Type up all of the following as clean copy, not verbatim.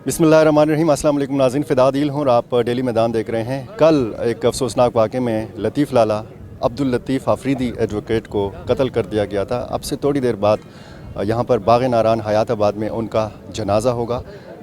बिस्मिल्लाहिर्रहमानिर्रहीम। अस्सलाम वालेकुम नाज़रीन, फ़िदा दिल हूँ और आप डेली मैदान देख रहे हैं। कल एक अफसोसनाक वाक़े में लतीफ़ लाला अब्दुल लतीफ़ आफरीदी एडवोकेट को कत्ल कर दिया गया था। अब से थोड़ी देर बाद यहाँ पर बाग़ नारान हयाताबाद में उनका जनाज़ा होगा।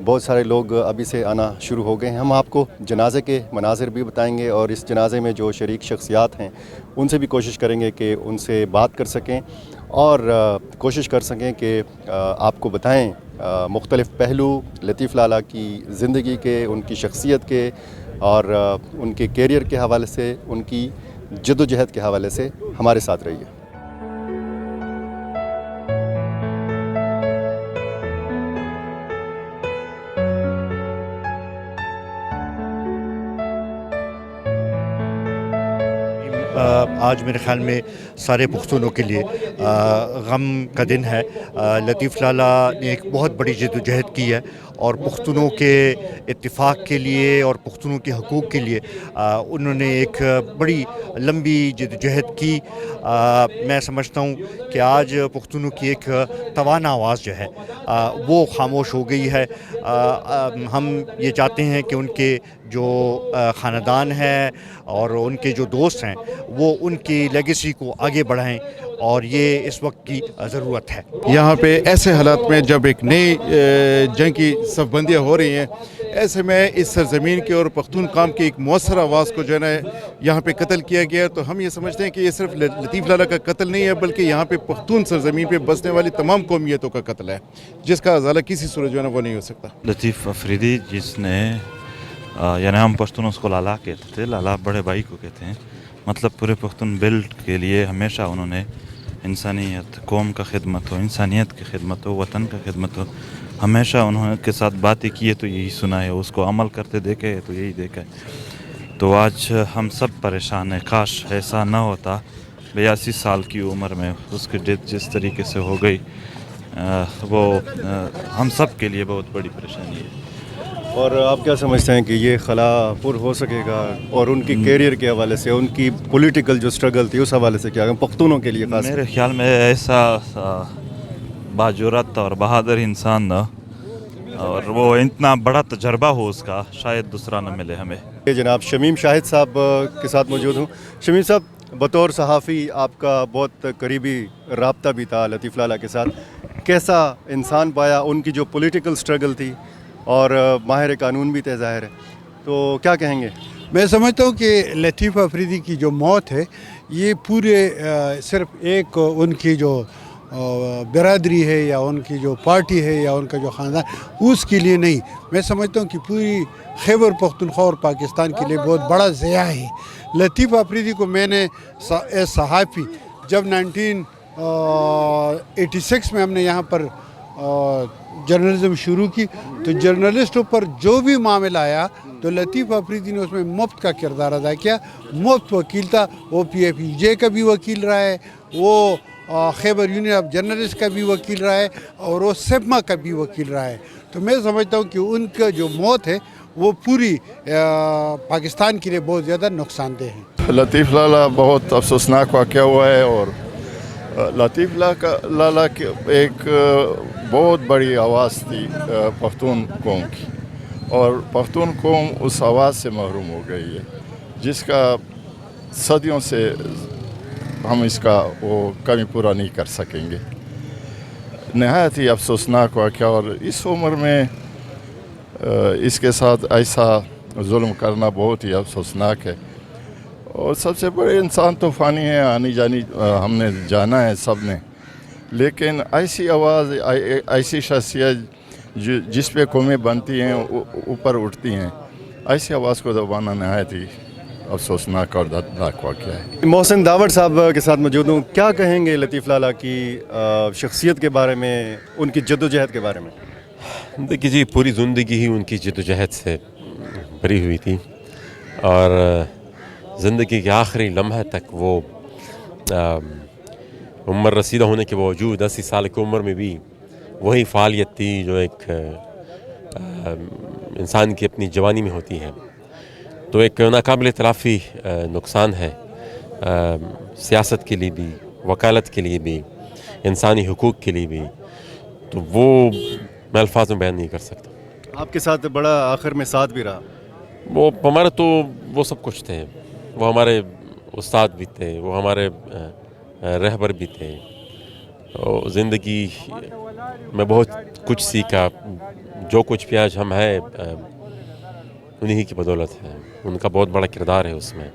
बहुत सारे लोग अभी से आना शुरू हो गए हैं। हम आपको जनाजे के मनाज़िर भी बताएंगे और इस जनाजे में जो शरीक शख्सियात हैं उनसे भी कोशिश करेंगे कि उनसे बात कर सकें और कोशिश कर सकें कि आपको बताएं मुख्तलिफ़ पहलू लतीफ़ लाला की ज़िंदगी के, उनकी शख्सियत के और उनके कैरियर के हवाले से, उनकी जद्दोजहद के हवाले से हमारे साथ रहिए। आज मेरे ख़्याल में सारे पुख्तूनों के लिए गम का दिन है। लतीफ़ लाला ने एक बहुत बड़ी जद्दोजहद की है और पुख्तूनों के इत्तिफ़ाक़ के लिए और पुख्तूनों के हकूक़ के लिए उन्होंने एक बड़ी लंबी जद्दोजहद की। मैं समझता हूँ कि आज पुख्तूनों की एक तवाना आवाज़ जो है वो ख़ामोश हो गई है। हम ये चाहते हैं कि उनके जो ख़ानदान है और उनके जो दोस्त हैं वो उनकी लेगेसी को आगे बढ़ाएं और ये इस वक्त की ज़रूरत है। यहाँ पे ऐसे हालात में जब एक नई जंग की सफ़बंदियाँ हो रही हैं, ऐसे में इस सरज़मीन की और पख्तून काम की एक मौसर आवाज़ को जो है ना यहाँ पे कत्ल किया गया है, तो हम ये समझते हैं कि ये सिर्फ लतीफ़ लाला का कत्ल नहीं है बल्कि यहाँ पे पख्तून सरज़मीन पे बसने वाली तमाम कौमियतों का कत्ल है, जिसका अज़ाला किसी सूरत जो है ना वो नहीं हो सकता। लतीफ़ अफरीदी जिसने यानी हम पश्तून उसको लाला कहते थे, लाला बड़े भाई को कहते हैं, मतलब पूरे पख्तून बेल्ट के लिए हमेशा उन्होंने इंसानियत, कौम का खिदमत हो, इंसानियत की खिदमत हो, वतन का खिदमत हो, हमेशा उन्होंने के साथ बातें की है तो यही सुना है, उसको अमल करते देखे है तो यही देखा है। तो आज हम सब परेशान हैं। काश ऐसा ना होता। 82 साल की उम्र में उसकी डेथ जिस तरीके से हो गई वो हम सब के लिए बहुत बड़ी परेशानी है। और आप क्या समझते हैं कि ये खला पुर हो सकेगा? और उनकी कैरियर के हवाले से, उनकी पॉलिटिकल जो स्ट्रगल थी उस हवाले से क्या पख्तूनों के लिए खास? मेरे ख्याल में ऐसा बाजुरत और बहादुर इंसान ना, और वो इतना बड़ा तजर्बा हो उसका, शायद दूसरा न मिले हमें। जनाब शमीम शाहिद साहब के साथ मौजूद हूँ। शमीम साहब, बतौर सहाफ़ी आपका बहुत करीबी राब्ता भी था लतीफ़ लाला के साथ। कैसा इंसान पाया? उनकी जो पॉलिटिकल स्ट्रगल थी और माहिर कानून भी थे ज़ाहिर है, तो क्या कहेंगे? मैं समझता हूँ कि लतीफ़ अफरीदी की जो मौत है ये पूरे सिर्फ एक उनकी जो बिरादरी है या उनकी जो पार्टी है या उनका जो ख़ानदान, उसके लिए नहीं, मैं समझता हूँ कि पूरी खैबर पख्तूनख्वा और पाकिस्तान के लिए बहुत बड़ा ज़िया है। लतीफ़ अफरीदी को मैंने सहाफ़ी जब 1986 में हमने यहाँ पर जर्नलिज़म शुरू की तो जर्नलिस्टों पर जो भी मामला आया तो लतीफ़ अफरीदी ने उसमें मुफ्त का किरदार अदा किया। मुफ्त वकील था, वो PFJ का भी वकील रहा है, वो खैबर यूनियन ऑफ जर्नलिस्ट का भी वकील रहा है और वो सेप्मा का भी वकील रहा है। तो मैं समझता हूँ कि उनका जो मौत है वो पूरी पाकिस्तान के लिए बहुत ज़्यादा नुकसानदेह है। लतीफ़ लाला बहुत अफसोसनाक वाक़या हुआ है और लतीफ़ लाला की एक बहुत बड़ी आवाज़ थी पख्तून कौम की, और पख्तून कौम उस आवाज़ से महरूम हो गई है जिसका सदियों से हम इसका वो कमी पूरा नहीं कर सकेंगे। नहायत ही अफसोसनाक वाक़या, और इस उम्र में इसके साथ ऐसा जुल्म करना बहुत ही अफसोसनाक है। और सबसे बड़े इंसान तो फ़ानी है, आनी जानी हमने जाना है सब ने, लेकिन ऐसी आवाज़, ऐसी शख्सियत जिस पे कौमें बनती हैं, ऊपर उठती हैं, ऐसी आवाज़ को दबाना नहायत ही अफसोसनाक और दर्दनाक वाक़या है। मोहसिन दावड़ साहब के साथ मौजूद हूँ। क्या कहेंगे लतीफ़ लाला की शख्सियत के बारे में, उनकी जद्दोजहद के बारे में? देखिए जी, पूरी ज़िंदगी ही उनकी जद्दोजहद से भरी हुई थी और ज़िंदगी के आखिरी लम्हे तक वो उम्र रसीदा होने के बावजूद 80 साल की उम्र में भी वही फ़ालियत थी जो एक इंसान की अपनी जवानी में होती है। तो एक नाकाबिल तलाफ़ी नुकसान है सियासत के लिए भी, वकालत के लिए भी, इंसानी हुकूक़ के लिए भी। तो वो मैं अल्फाज में बयान नहीं कर सकता। آپ کے ساتھ بڑا آخر میں ساتھ بھی رہا. وہ ہمارے تو وہ سب کچھ تھے. وہ ہمارے استاد بھی تھے, وہ ہمارے رہبر بھی تھے. زندگی میں بہت کچھ سیکھا. جو کچھ بھی آج ہم ہیں انہی کی بدولت ہے. ان کا بہت بڑا کردار ہے اس میں,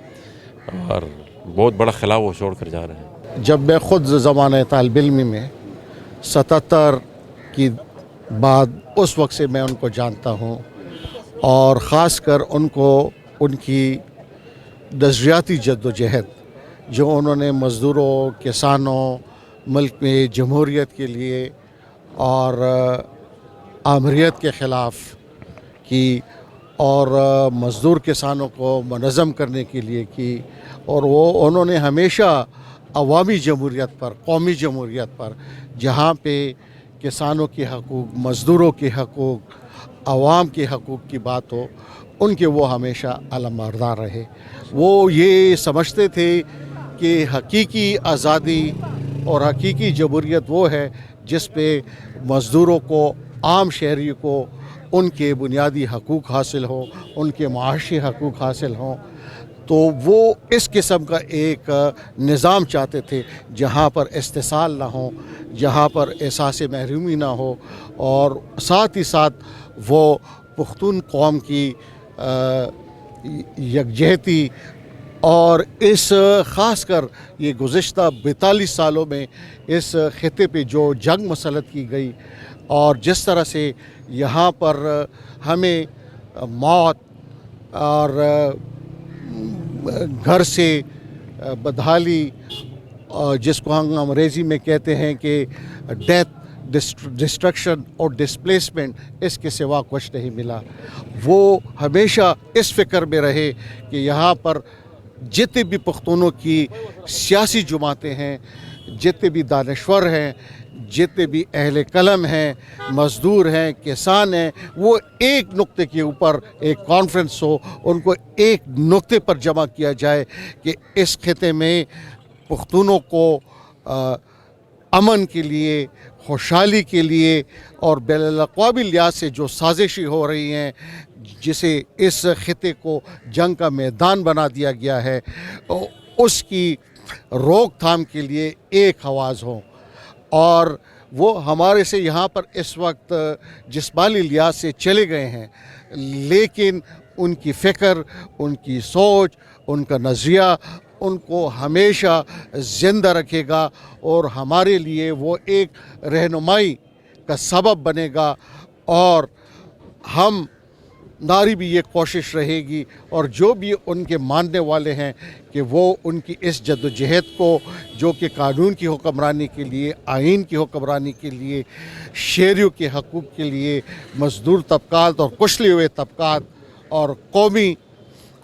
اور بہت بڑا خلا وہ چھوڑ کر جا رہے ہیں. جب میں خود زمانہ طالب علمی میں 77 کی بعد اس وقت سے میں ان کو جانتا ہوں, اور خاص کر ان کو ان کی نظریاتی جد و جہد جو انہوں نے مزدوروں, کسانوں, ملک میں جمہوریت کے لیے اور آمریت کے خلاف کی, اور مزدور کسانوں کو منظم کرنے کے لیے کی. اور وہ انہوں نے ہمیشہ عوامی جمہوریت پر, قومی جمہوریت پر, جہاں پہ کسانوں کے حقوق, مزدوروں کے حقوق, عوام کے حقوق کی بات ہو, ان کے وہ ہمیشہ علم بردار رہے. وہ یہ سمجھتے تھے کہ حقیقی آزادی اور حقیقی جمہوریت وہ ہے جس پہ مزدوروں کو, عام شہری کو ان کے بنیادی حقوق حاصل ہوں, ان کے معاشی حقوق حاصل ہوں. تو وہ اس قسم کا ایک نظام چاہتے تھے جہاں پر استحصال نہ ہو, جہاں پر احساس محرومی نہ ہو, اور ساتھ ہی ساتھ وہ پختون قوم کی یکجہتی, اور اس خاص کر یہ گزشتہ 42 سالوں میں اس خطے پہ جو جنگ مسلط کی گئی, اور جس طرح سے یہاں پر ہمیں موت اور گھر سے بدحالی, جس کو ہم انگریزی میں کہتے ہیں کہ ڈیتھ, ڈسٹرکشن اور ڈسپلیسمنٹ, اس کے سوا کچھ نہیں ملا. وہ ہمیشہ اس فکر میں رہے کہ یہاں پر جتنے بھی پختونوں کی سیاسی جماعتیں ہیں, جتنے بھی دانشور ہیں, جتنے بھی اہل قلم ہیں, مزدور ہیں, کسان ہیں, وہ ایک نقطے کے اوپر ایک کانفرنس ہو, ان کو ایک نقطے پر جمع کیا جائے کہ اس خطے میں پختونوں کو امن کے لیے, خوشحالی کے لیے, اور بین الاقوامی لحاظ سے جو سازشیں ہو رہی ہیں جسے اس خطے کو جنگ کا میدان بنا دیا گیا ہے, اس کی روک تھام کے لیے ایک آواز ہو. اور وہ ہمارے سے یہاں پر اس وقت جسمانی لحاظ سے چلے گئے ہیں, لیکن ان کی فکر, ان کی سوچ, ان کا نظریہ ان کو ہمیشہ زندہ رکھے گا, اور ہمارے لیے وہ ایک رہنمائی کا سبب بنے گا. اور ہم ناری بھی یہ کوشش رہے گی, اور جو بھی ان کے ماننے والے ہیں کہ وہ ان کی اس جد و جہد کو, جو کہ قانون کی حکمرانی کے لیے, آئین کی حکمرانی کے لیے, شہریوں کے حقوق کے لیے, مزدور طبقات اور کچلے ہوئے طبقات اور قومی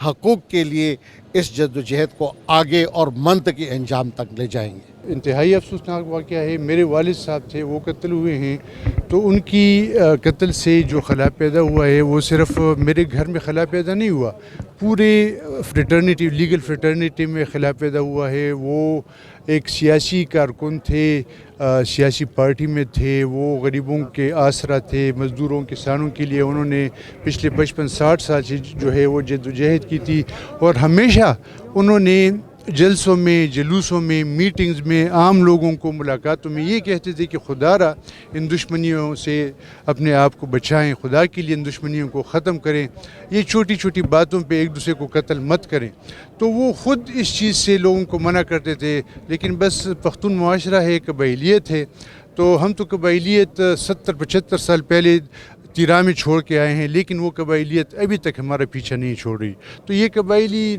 حقوق کے لیے اس جد و جہد کو آگے اور منطقی انجام تک لے جائیں گے. انتہائی افسوسناک واقعہ ہے. میرے والد صاحب تھے, وہ قتل ہوئے ہیں. تو ان کی قتل سے جو خلا پیدا ہوا ہے وہ صرف میرے گھر میں خلا پیدا نہیں ہوا, پورے فریٹرنیٹی, لیگل فریٹرنیٹی میں خلا پیدا ہوا ہے. وہ ایک سیاسی کارکن تھے, سیاسی پارٹی میں تھے, وہ غریبوں کے آسرا تھے, مزدوروں کسانوں کے لیے انہوں نے پچھلے 55-60 سال سے جو ہے وہ جد و جہد کی تھی. اور ہمیشہ انہوں نے جلسوں میں, جلوسوں میں, میٹنگز میں, عام لوگوں کو ملاقاتوں میں یہ کہتے تھے کہ خدا را ان دشمنیوں سے اپنے آپ کو بچائیں, خدا کے لیے ان دشمنیوں کو ختم کریں, یہ چھوٹی چھوٹی باتوں پہ ایک دوسرے کو قتل مت کریں. تو وہ خود اس چیز سے لوگوں کو منع کرتے تھے. لیکن بس پختون معاشرہ ہے, قبائلیت ہے, تو ہم تو قبائلیت 70-75 سال پہلے تیرا میں چھوڑ کے آئے ہیں, لیکن وہ قبائلیت ابھی تک ہمارا پیچھا نہیں چھوڑ رہی. تو یہ قبائلی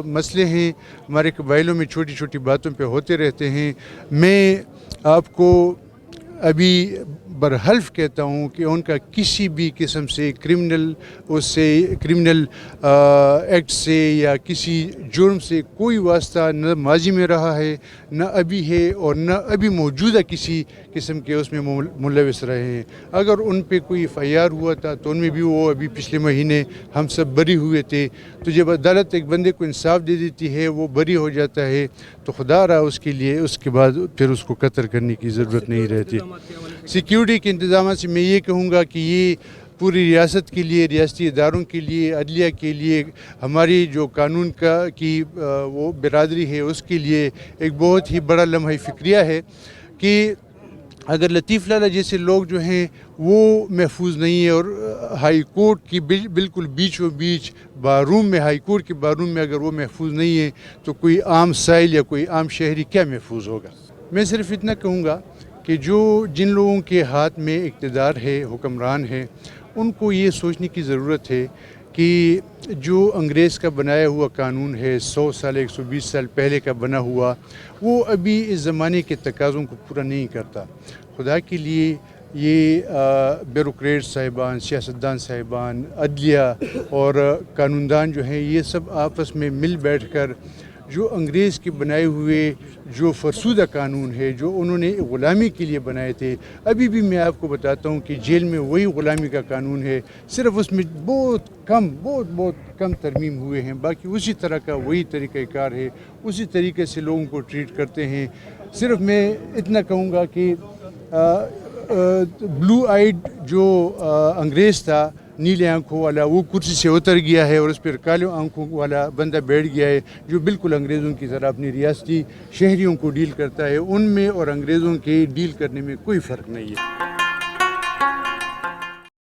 مسئلے ہیں, ہمارے قبائلوں میں چھوٹی چھوٹی باتوں پہ ہوتے رہتے ہیں. میں آپ کو ابھی برحلف کہتا ہوں کہ ان کا کسی بھی قسم سے کرمنل ایکٹ سے یا کسی جرم سے کوئی واسطہ نہ ماضی میں رہا ہے, نہ ابھی ہے, اور نہ ابھی موجودہ کسی قسم کے اس میں ملوث رہے ہیں. اگر ان پہ کوئی FIR ہوا تھا تو ان میں بھی وہ ابھی پچھلے مہینے ہم سب بری ہوئے تھے. تو جب عدالت ایک بندے کو انصاف دے دیتی ہے, وہ بری ہو جاتا ہے, تو خدا رہا اس کے لیے اس کے بعد پھر اس کو قتل کرنے کی ضرورت نہیں رہتی. سیکیورٹی کے انتظامات سے میں یہ کہوں گا کہ یہ पूरी रियासत के लिए, रियासती इदारों के लिए, अदलिया के लिए, हमारी जो कानून की वो बिरादरी है उसके लिए एक बहुत ही बड़ा लम्हा फ़िक्रिया है कि अगर लतीफ़ लाला जैसे लोग जो हैं वो महफूज नहीं है और हाई कोर्ट की बिल्कुल बीचों बीच बारूम में, हाई कोर्ट के बारूम में अगर वो महफूज नहीं है तो कोई आम साइल या कोई आम शहरी क्या महफूज होगा। मैं सिर्फ इतना कहूँगा कि जिन लोगों के हाथ में इक़्तिदार है, हुक्मरान है, उनको ये सोचने की ज़रूरत है कि जो अंग्रेज़ का बनाया हुआ कानून है 100 साल 120 साल पहले का बना हुआ, वो अभी इस ज़माने के तकाज़ों को पूरा नहीं करता। खुदा के लिए ये ब्यूरोक्रेट साहिबान, सियासतदान साहिबान, अदलिया और कानूनदान जो हैं, ये सब आपस में मिल बैठ कर जो अंग्रेज़ के बनाए हुए जो फरसूदा कानून है, जो उन्होंने ग़ुलामी के लिए बनाए थे, अभी भी मैं आपको बताता हूँ कि जेल में वही ग़ुलामी का कानून है, सिर्फ उसमें बहुत कम तरमीम हुए हैं, बाकी उसी तरह का वही तरीक़ाकार है, उसी तरीके से लोगों को ट्रीट करते हैं। सिर्फ मैं इतना कहूँगा कि ब्लू आइड जो अंग्रेज़ था, नीले आंखों वाला, वो कुर्सी से उतर गया है और उस पर काले आंखों वाला बंदा बैठ गया है, जो बिल्कुल अंग्रेज़ों की तरह अपनी रियासती शहरियों को डील करता है। उनमें और अंग्रेज़ों के डील करने में कोई फ़र्क नहीं है।